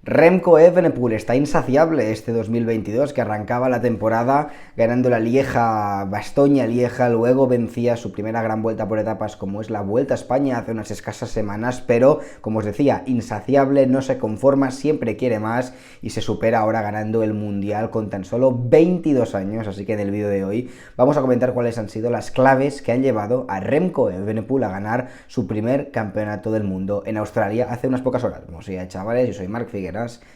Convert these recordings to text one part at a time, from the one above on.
Remco Evenepoel está insaciable este 2022, que arrancaba la temporada ganando la Bastoña-Lieja, luego vencía su primera gran vuelta por etapas como es la Vuelta a España hace unas escasas semanas, pero como os decía, insaciable, no se conforma, siempre quiere más y se supera ahora ganando el Mundial con tan solo 22 años, así que en el vídeo de hoy vamos a comentar cuáles han sido las claves que han llevado a Remco Evenepoel a ganar su primer campeonato del mundo en Australia hace unas pocas horas. Vamos allá, chavales, yo soy Marc Figueras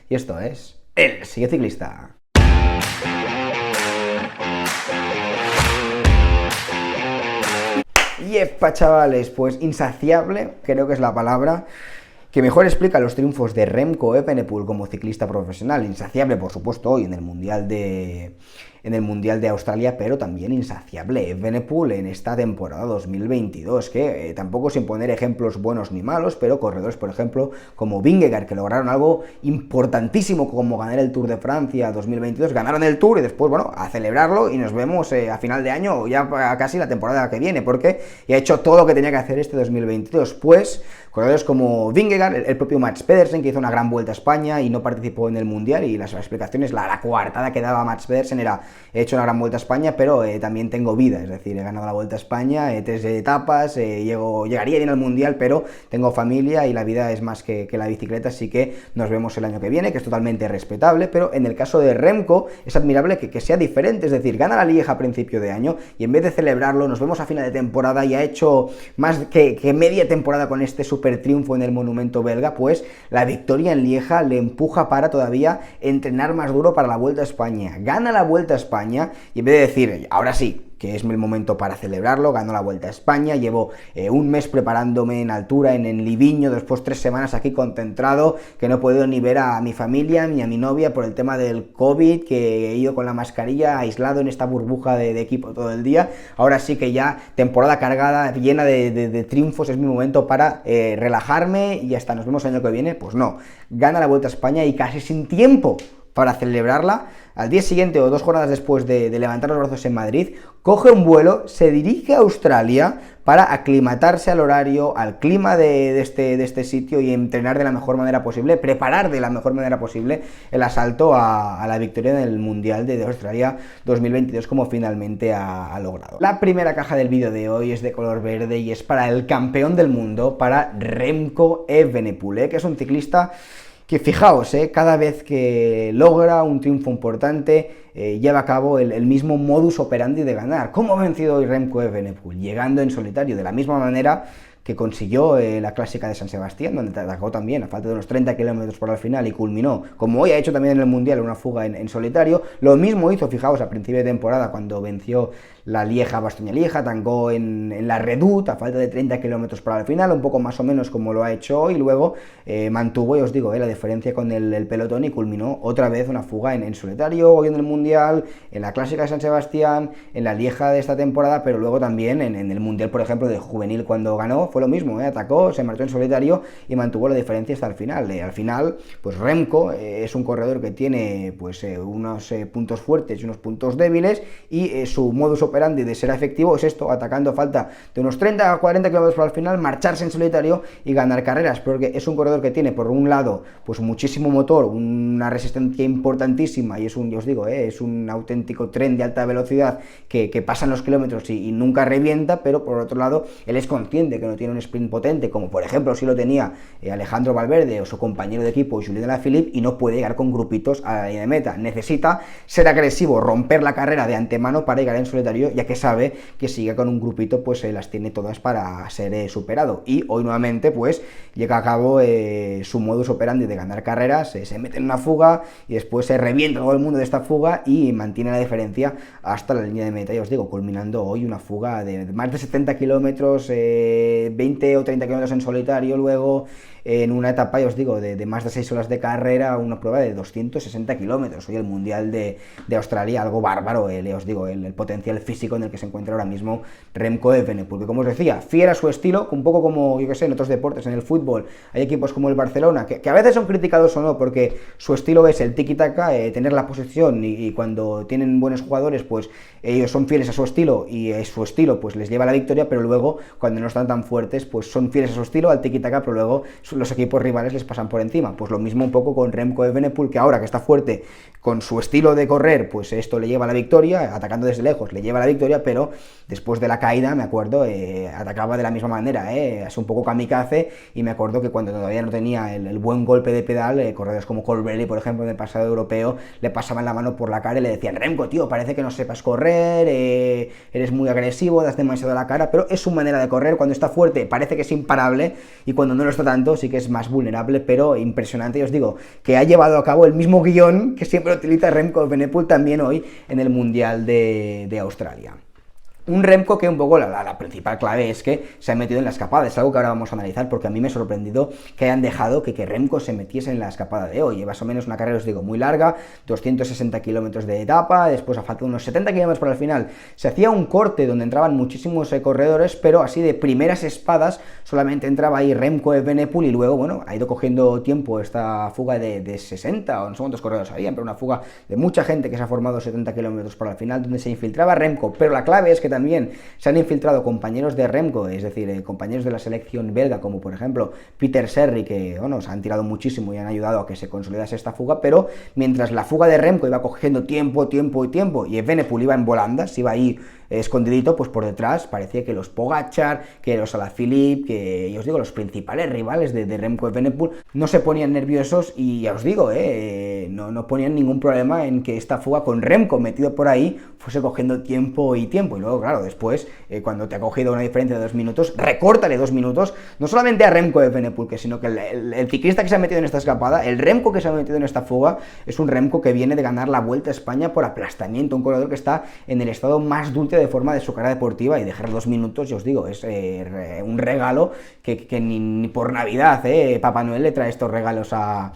y esto es El Sigue Ciclista. Yepa, chavales, pues insaciable creo que es la palabra que mejor explica los triunfos de Remco Evenepoel como ciclista profesional. Insaciable, por supuesto, hoy en el Mundial de Australia, pero también insaciable Evenepoel en esta temporada 2022, que tampoco sin poner ejemplos buenos ni malos, pero corredores, por ejemplo, como Vingegaard, que lograron algo importantísimo como ganar el Tour de Francia 2022, ganaron el Tour y después, bueno, a celebrarlo y nos vemos a final de año o ya casi la temporada que viene, porque ya ha hecho todo lo que tenía que hacer este 2022, pues corredores como Vingegaard, el propio Mats Pedersen, que hizo una gran vuelta a España y no participó en el Mundial, y las explicaciones, la coartada que daba Mats Pedersen era: he hecho una gran vuelta a España, pero también tengo vida, es decir, he ganado la Vuelta a España, 3 etapas, llegaría bien al Mundial, pero tengo familia y la vida es más que la bicicleta, así que nos vemos el año que viene, que es totalmente respetable. Pero en el caso de Remco es admirable que sea diferente, es decir, gana la Lieja a principio de año y en vez de celebrarlo nos vemos a final de temporada y ha hecho más que media temporada con este super triunfo en el monumento belga, pues la victoria en Lieja le empuja para todavía entrenar más duro para la Vuelta a España. Gana la Vuelta a España y en vez de decir, ahora sí, que es el momento para celebrarlo, ganó la Vuelta a España, llevo un mes preparándome en altura, en Livigno, después 3 semanas aquí concentrado, que no he podido ni ver a mi familia ni a mi novia por el tema del COVID, que he ido con la mascarilla aislado en esta burbuja de equipo todo el día. Ahora sí que ya temporada cargada, llena de triunfos, es mi momento para relajarme y hasta nos vemos el año que viene. Pues no, gana la Vuelta a España y casi sin tiempo para celebrarla, al día siguiente o 2 jornadas después de levantar los brazos en Madrid, coge un vuelo, se dirige a Australia para aclimatarse al horario, al clima de este sitio y entrenar de la mejor manera posible, preparar de la mejor manera posible el asalto a la victoria en el Mundial de Australia 2022, como finalmente ha logrado. La primera caja del vídeo de hoy es de color verde y es para el campeón del mundo, para Remco Evenepoel, que es un ciclista que, fijaos, cada vez que logra un triunfo importante, lleva a cabo el mismo modus operandi de ganar. ¿Cómo ha vencido hoy Remco Evenepoel? Llegando en solitario, de la misma manera que consiguió la clásica de San Sebastián, donde atacó también a falta de unos 30 kilómetros para el final y culminó, como hoy ha hecho también en el Mundial, una fuga en solitario. Lo mismo hizo, fijaos, a principio de temporada cuando venció la Bastoña-Lieja, atancó en la Redoute a falta de 30 kilómetros para el final, un poco más o menos como lo ha hecho hoy, y luego mantuvo, ya os digo, la diferencia con el pelotón y culminó otra vez una fuga en solitario, hoy en el Mundial, en la clásica de San Sebastián, en la Lieja de esta temporada, pero luego también en el Mundial, por ejemplo, de juvenil cuando ganó, fue lo mismo, atacó, se marchó en solitario y mantuvo la diferencia hasta el final. Al final, pues Remco es un corredor que tiene pues unos puntos fuertes y unos puntos débiles, y su modus operandi de ser efectivo es esto: atacando a falta de unos 30 a 40 kilómetros para el final, marcharse en solitario y ganar carreras, porque es un corredor que tiene, por un lado, pues muchísimo motor, una resistencia importantísima, y es un, ya os digo, es un auténtico tren de alta velocidad que pasan los kilómetros y nunca revienta, pero por otro lado, él es consciente que no tiene un sprint potente, como por ejemplo si lo tenía Alejandro Valverde o su compañero de equipo Julian Alaphilippe, y no puede llegar con grupitos a la línea de meta. Necesita ser agresivo, romper la carrera de antemano para llegar en solitario, ya que sabe que si llega con un grupito pues las tiene todas para ser superado. Y hoy nuevamente pues llega a cabo su modus operandi de ganar carreras, se mete en una fuga y después se revienta todo el mundo de esta fuga y mantiene la diferencia hasta la línea de meta. Ya os digo, culminando hoy una fuga de más de 70 kilómetros, 20 o 30 kilómetros en solitario, luego en una etapa, ya os digo, de más de 6 horas de carrera, una prueba de 260 kilómetros. Hoy el Mundial de Australia, algo bárbaro, os digo, el potencial físico en el que se encuentra ahora mismo Remco Evenepoel, porque como os decía, fiel a su estilo, un poco como, yo que sé, en otros deportes, en el fútbol, hay equipos como el Barcelona, que a veces son criticados o no, porque su estilo es el tiki-taka, tener la posesión, y cuando tienen buenos jugadores, pues ellos son fieles a su estilo, y su estilo pues les lleva a la victoria, pero luego, cuando no están tan fuertes, pues son fieles a su estilo, al tiki-taka, pero luego los equipos rivales les pasan por encima. Pues lo mismo un poco con Remco Evenepoel, que ahora que está fuerte con su estilo de correr, pues esto le lleva a la victoria, atacando desde lejos le lleva a la victoria, pero después de la caída, me acuerdo, atacaba de la misma manera, es un poco kamikaze, y me acuerdo que cuando todavía no tenía el buen golpe de pedal, corredores como Colbrelli, por ejemplo, en el pasado europeo, le pasaban la mano por la cara y le decían: Remco, tío, parece que no sepas correr, eres muy agresivo, das demasiado a la cara, pero es su manera de correr. Cuando está fuerte parece que es imparable, y cuando no lo está tanto sí que es más vulnerable, pero impresionante. Y os digo que ha llevado a cabo el mismo guión que siempre utiliza Remco Evenepoel también hoy en el Mundial de Australia. Un Remco que un poco la principal clave es que se ha metido en la escapada. Es algo que ahora vamos a analizar, porque a mí me ha sorprendido que hayan dejado que Remco se metiese en la escapada de hoy. Más o menos una carrera, os digo, muy larga, 260 kilómetros de etapa, después a falta de unos 70 kilómetros para el final se hacía un corte donde entraban muchísimos corredores, pero así de primeras espadas solamente entraba ahí Remco Evenepoel, y luego, bueno, ha ido cogiendo tiempo esta fuga de 60 o no sé cuántos corredores habían, pero una fuga de mucha gente que se ha formado 70 kilómetros para el final, donde se infiltraba Remco. Pero la clave es que también se han infiltrado compañeros de Remco, es decir, compañeros de la selección belga, como por ejemplo Peter Serry, que bueno, se han tirado muchísimo y han ayudado a que se consolidase esta fuga. Pero mientras la fuga de Remco iba cogiendo tiempo, y Evenepoel iba en volandas, iba ahí escondidito, pues por detrás parecía que los Pogačar, que los Alaphilippe, que yo os digo, los principales rivales de Remco Evenepoel no se ponían nerviosos, y ya os digo, no ponían ningún problema en que esta fuga con Remco metido por ahí fuese cogiendo tiempo, y luego, claro, después, cuando te ha cogido una diferencia de 2 minutos, recórtale 2 minutos, no solamente a Remco Evenepoel, sino que el ciclista que se ha metido en esta escapada, el Remco que se ha metido en esta fuga, es un Remco que viene de ganar la Vuelta a España por aplastamiento, un corredor que está en el estado más dulce de forma de su carrera deportiva, y dejar 2 minutos, yo os digo, es un regalo que ni por Navidad, Papá Noel le trae estos regalos a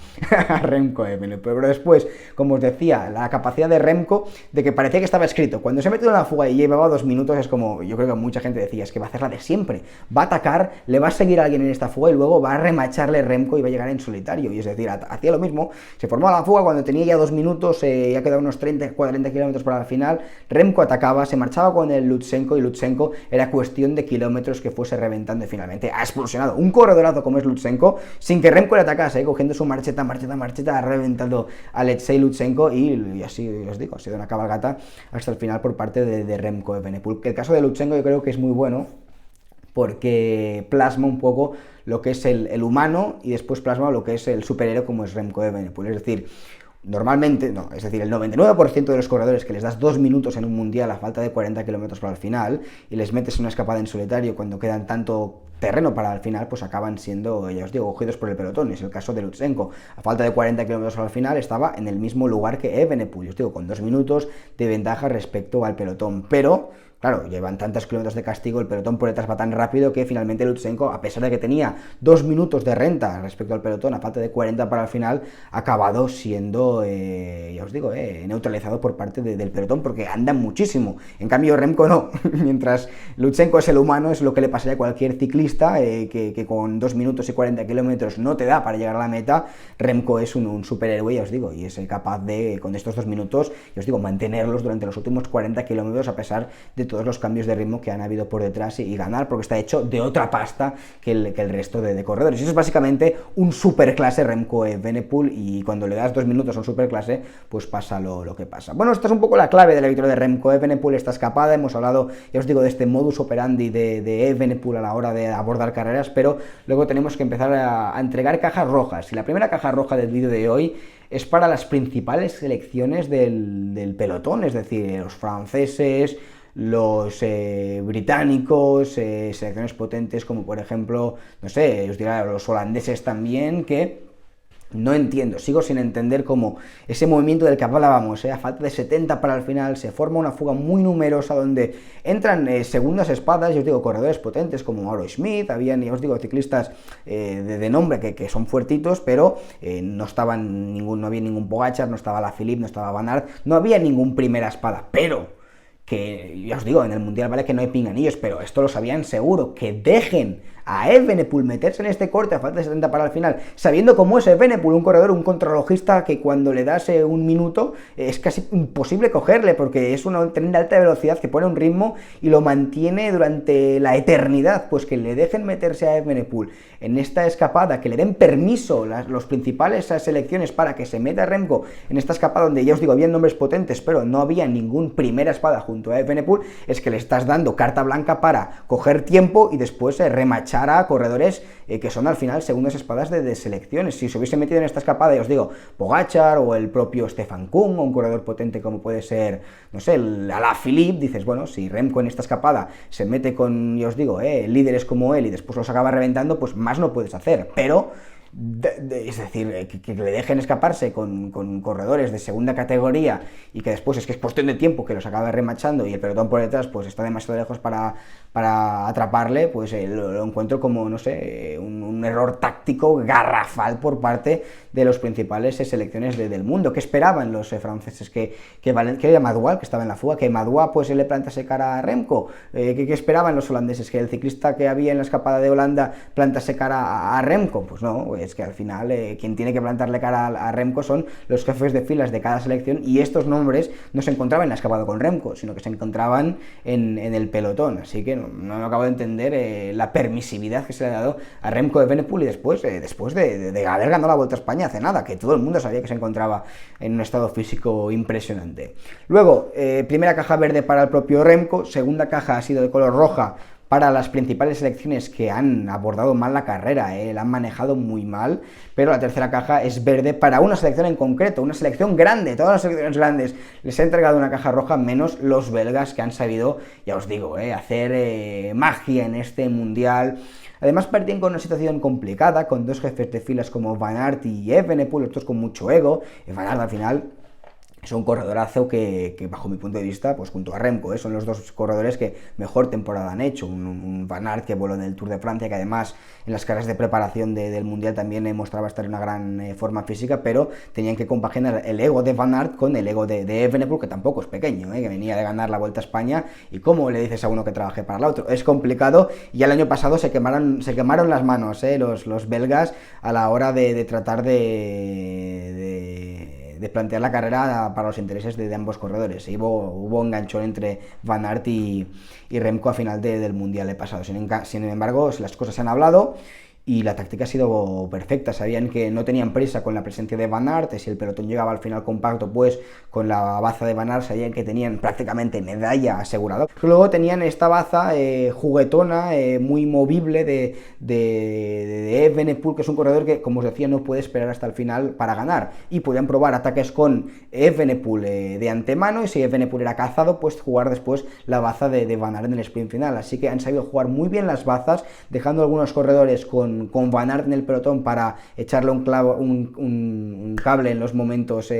Remco Evenepoel. Pero después, como os decía, la capacidad de Remco, de que parecía que estaba escrito, cuando se ha metido en la fuga y llevaba 2 minutos, es como, yo creo que mucha gente decía, es que va a hacer la de siempre, va a atacar, le va a seguir a alguien en esta fuga y luego va a remacharle Remco y va a llegar en solitario. Y es decir, hacía lo mismo, se formó la fuga cuando tenía ya 2 minutos, ya quedaba unos 30-40 kilómetros para el final, Remco atacaba, se marchaba con el Lutsenko, y Lutsenko era cuestión de kilómetros que fuese reventando, y finalmente ha explosionado un corredorazo como es Lutsenko, sin que Remco le atacase, cogiendo su marcheta, ha reventado a Alexei Lutsenko, y así os digo, ha sido una cabalgata hasta el final por parte de Remco Evenepoel. El caso de Lutsenko yo creo que es muy bueno, porque plasma un poco lo que es el humano, y después plasma lo que es el superhéroe como es Remco Evenepoel. Es decir, normalmente, no, es decir, el 99% de los corredores que les das 2 minutos en un mundial a falta de 40 kilómetros para el final, y les metes una escapada en solitario cuando quedan tanto terreno para el final, pues acaban siendo, ya os digo, cogidos por el pelotón. Es el caso de Lutsenko, a falta de 40 kilómetros al final estaba en el mismo lugar que Evenepoel, os digo, con 2 minutos de ventaja respecto al pelotón, pero claro, llevan tantos kilómetros de castigo, el pelotón por detrás va tan rápido que finalmente Lutsenko, a pesar de que tenía 2 minutos de renta respecto al pelotón, a falta de 40 para el final, ha acabado siendo, ya os digo, neutralizado por parte del pelotón, porque andan muchísimo. En cambio, Remco no. Mientras Lutsenko es el humano, es lo que le pasaría a cualquier ciclista, que con 2 minutos y 40 kilómetros no te da para llegar a la meta. Remco es un superhéroe, ya os digo, y es capaz de, con estos 2 minutos, ya os digo, mantenerlos durante los últimos 40 kilómetros, a pesar de todos los cambios de ritmo que han habido por detrás, y ganar, porque está hecho de otra pasta que el resto de corredores. Y eso es básicamente un superclase Remco Evenepoel, y cuando le das 2 minutos a un superclase, pues pasa lo que pasa. Bueno, esta es un poco la clave de la victoria de Remco Evenepoel, esta escapada. Hemos hablado, ya os digo, de este modus operandi de Evenepoel a la hora de abordar carreras, pero luego tenemos que empezar a entregar cajas rojas, y la primera caja roja del vídeo de hoy es para las principales selecciones del pelotón, es decir, los franceses, los británicos, selecciones potentes como por ejemplo, no sé, os diría los holandeses también, que no entiendo, sigo sin entender cómo ese movimiento del que hablábamos, a falta de 70 para el final, se forma una fuga muy numerosa donde entran segundas espadas, yo os digo, corredores potentes como Mauro Schmidt, habían, ya os digo, ciclistas de nombre que son fuertitos, pero no había ningún Pogačar, no estaba Alaphilippe, no estaba Van Aert, no había ningún primera espada, pero que, ya os digo, en el Mundial vale que no hay pinganillos, pero esto lo sabían seguro, que dejen a Evenepoel meterse en este corte a falta de 70 para el final, sabiendo cómo es Evenepoel, un corredor, un contrarrelojista que cuando le das un minuto es casi imposible cogerle, porque es un tren de alta velocidad que pone un ritmo y lo mantiene durante la eternidad. Pues que le dejen meterse a Evenepoel en esta escapada, que le den permiso los principales selecciones para que se meta Remco en esta escapada, donde ya os digo, había nombres potentes, pero no había ningún primera espada junto a Evenepoel, es que le estás dando carta blanca para coger tiempo y después remachar a corredores que son al final segundas espadas de selecciones. Si se hubiese metido en esta escapada, ya os digo, Pogačar o el propio Stefan Kung, o un corredor potente como puede ser, no sé, el Alaphilippe, dices, bueno, si Remco en esta escapada se mete con, ya os digo, líderes como él y después los acaba reventando, pues más no puedes hacer, pero es decir, que le dejen escaparse con corredores de segunda categoría y que después es que es cuestión de tiempo que los acabe remachando y el pelotón por detrás pues está demasiado lejos para atraparle, pues lo encuentro como, no sé, un error táctico garrafal por parte de los principales selecciones del mundo. ¿Qué esperaban los franceses? Que era Madouas, que estaba en la fuga, que Madouas pues le plantase cara a Remco. ¿Qué esperaban los holandeses? ¿Que el ciclista que había en la escapada de Holanda plantase cara a Remco? Pues no, es que al final quien tiene que plantarle cara a Remco son los jefes de filas de cada selección, y estos nombres no se encontraban en la escapada con Remco, sino que se encontraban en el pelotón. Así que no acabo de entender la permisividad que se le ha dado a Remco Evenepoel, y después de haber ganado la Vuelta a España hace nada, que todo el mundo sabía que se encontraba en un estado físico impresionante. Luego, primera caja verde para el propio Remco, segunda caja ha sido de color roja para las principales selecciones que han abordado mal la carrera, la han manejado muy mal, pero la tercera caja es verde para una selección en concreto, una selección grande. Todas las selecciones grandes les ha entregado una caja roja, menos los belgas, que han sabido, ya os digo, hacer magia en este mundial. Además partían con una situación complicada, con dos jefes de filas como Van Aert y Evenepoel, estos con mucho ego. Van Aert al final es un corredorazo que bajo mi punto de vista, pues junto a Remco, son los dos corredores que mejor temporada han hecho. Un Van Aert que voló en el Tour de Francia, que además en las carreras de preparación del Mundial también mostraba estar en una gran forma física, pero tenían que compaginar el ego de Van Aert con el ego de Evenepoel, que tampoco es pequeño, que venía de ganar la Vuelta a España, y cómo le dices a uno que trabaje para el otro. Es complicado, y el año pasado se quemaron las manos los belgas a la hora de tratar de plantear la carrera para los intereses de ambos corredores. Hubo enganchón entre Van Aert y Remco a final del Mundial pasado. Sin embargo, las cosas se han hablado y la táctica ha sido perfecta. Sabían que no tenían prisa con la presencia de Van Aert, si el pelotón llegaba al final compacto, pues con la baza de Van Aert sabían que tenían prácticamente medalla asegurada. Luego tenían esta baza juguetona, muy movible de Evenepoel, que es un corredor que, como os decía, no puede esperar hasta el final para ganar, y podían probar ataques con Evenepoel de antemano, y si Evenepoel era cazado, pues jugar después la baza de Van Aert en el sprint final. Así que han sabido jugar muy bien las bazas, dejando algunos corredores con Van Aert en el pelotón para echarle un cable en los momentos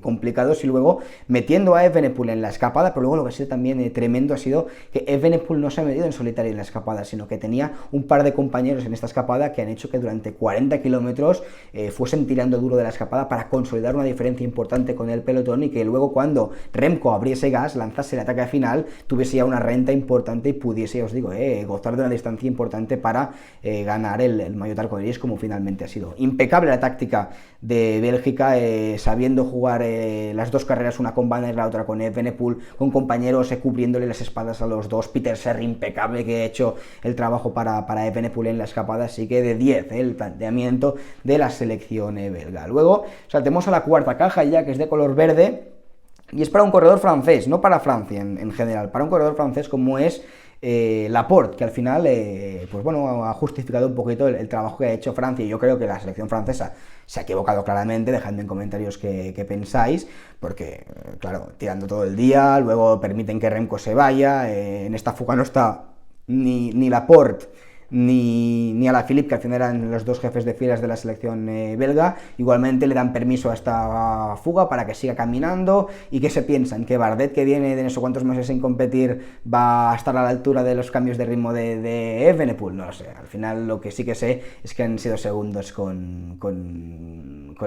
complicados, y luego metiendo a Evenepoel en la escapada. Pero luego lo que ha sido también tremendo ha sido que Evenepoel no se ha metido en solitario en la escapada, sino que tenía un par de compañeros en esta escapada que han hecho que durante 40 kilómetros fuesen tirando duro de la escapada para consolidar una diferencia importante con el pelotón, y que luego cuando Remco abriese gas, lanzase el ataque final, tuviese ya una renta importante y pudiese, os digo, gozar de una distancia importante para ganar el Maillot Arcoiris, como finalmente ha sido. Impecable la táctica de Bélgica, sabiendo jugar las dos carreras, una con Van Aert, la otra con Evenepoel, con compañeros cubriéndole las espaldas a los dos. Peter Serre, impecable, que ha hecho el trabajo para Evenepoel en la escapada. Así que de 10 el planteamiento de la selección belga. Luego saltemos a la cuarta caja, ya que es de color verde, y es para un corredor francés, no para Francia en general, para un corredor francés como es Laporte, que al final pues bueno, ha justificado un poquito el trabajo que ha hecho Francia. Y yo creo que la selección francesa se ha equivocado claramente. Dejadme en comentarios qué pensáis, porque claro, tirando todo el día, luego permiten que Remco se vaya, en esta fuga no está ni Laporte ni Alaphilippe, que al final eran los dos jefes de filas de la selección belga. Igualmente le dan permiso a esta fuga para que siga caminando. ¿Y qué se piensan? ¿Que Bardet, que viene de no sé cuántos meses sin competir, va a estar a la altura de los cambios de ritmo de Evenepoel? No lo sé. Al final lo que sí que sé es que han sido segundos con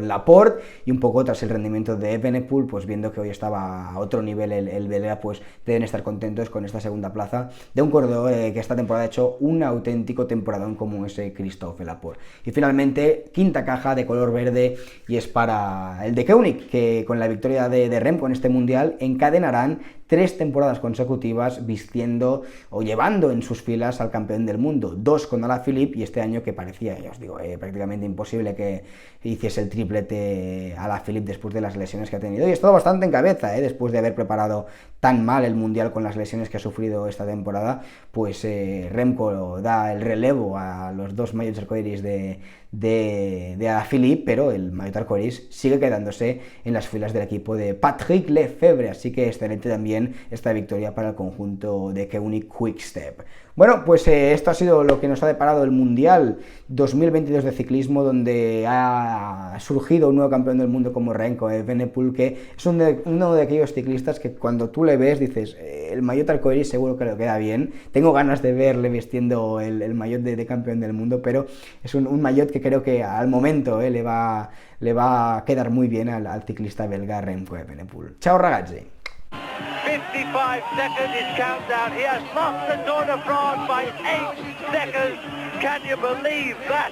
Laporte, y un poco tras el rendimiento de Evenepoel, pues viendo que hoy estaba a otro nivel el belga, pues deben estar contentos con esta segunda plaza de un corredor que esta temporada ha hecho un auténtico auténtico temporadón como ese Christophe Laporte. Y finalmente, quinta caja de color verde, y es para el de Koenig, que con la victoria de Remco en este mundial encadenarán 3 temporadas consecutivas vistiendo o llevando en sus filas al campeón del mundo, 2 con Alaphilippe, y este año que parecía, ya os digo, prácticamente imposible que hiciese el triplete Alaphilippe después de las lesiones que ha tenido, y es todo bastante en cabeza, después de haber preparado tan mal el mundial con las lesiones que ha sufrido esta temporada, pues Remco da el relevo a los 2 maillots arcoiris de Alaphilippe, pero el maillot arcoiris sigue quedándose en las filas del equipo de Patrick Lefebvre, así que excelente también esta victoria para el conjunto de Koenig Quick-Step. Bueno, pues esto ha sido lo que nos ha deparado el Mundial 2022 de ciclismo, donde ha surgido un nuevo campeón del mundo como Remco Evenepoel, que es uno de aquellos ciclistas que cuando tú le ves dices, el maillot arcoiris seguro que le queda bien, tengo ganas de verle vistiendo el maillot de campeón del mundo, pero es un maillot que creo que al momento le va a quedar muy bien al ciclista belga Remco Evenepoel. Ciao ragazzi! 55 seconds is countdown. He has lost the Tour de France by 8 seconds. Can you believe that?